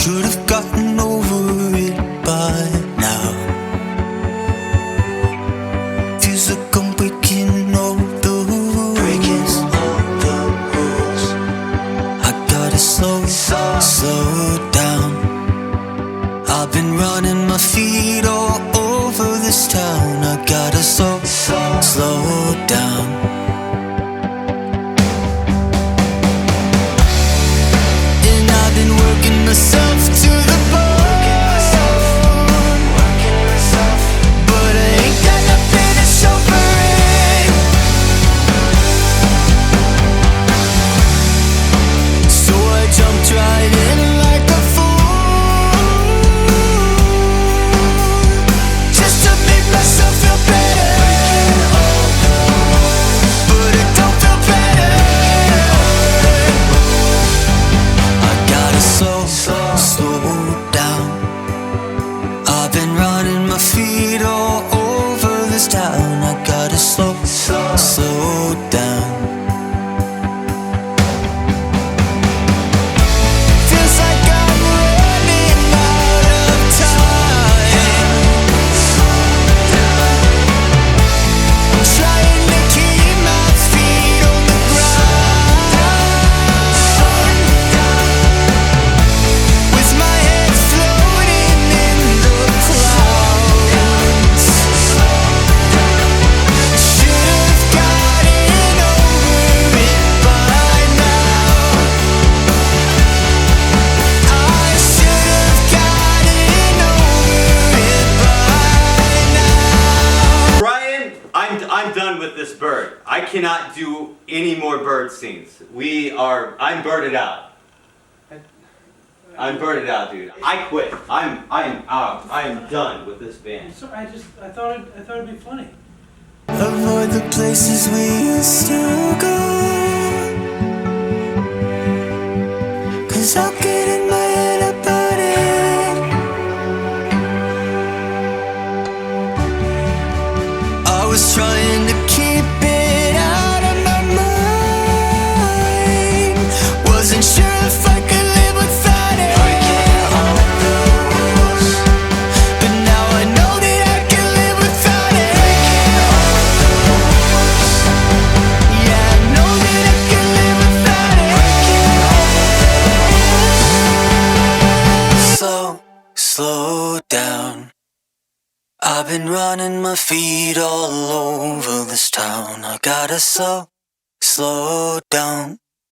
should have gotten over it by now. Feels like I'm breaking all the rules. I gotta slow down. I've been running my feet all over this town. I gotta slow down. And I've been working myself to the bone, but I ain't got nothing to show for it. So I jumped right in like a fool, just to make myself feel better. But it don't feel better. I gotta slow down. I've been running my feet all over this town. I gotta slow down. Feels like I'm running out of time. Trying to keep my feet on the ground, with my head floating in the clouds. Should've gotten over it by now. I should've gotten over it by now. Brian, I'm done with this bird. I cannot do any more bird scenes. I'm birded out. I'm birded out, dude. I quit. I am out. I am done with this band. So I thought it'd be funny. Avoid the places we used to go, 'cause I'll get in my head about it. I was trying to keep it out of my mind. Wasn't sure if I could live without it. But now I know that I can live without it. Yeah, I know that I can live without it. Slow down. I've been running my feet all over this town. I gotta slow down.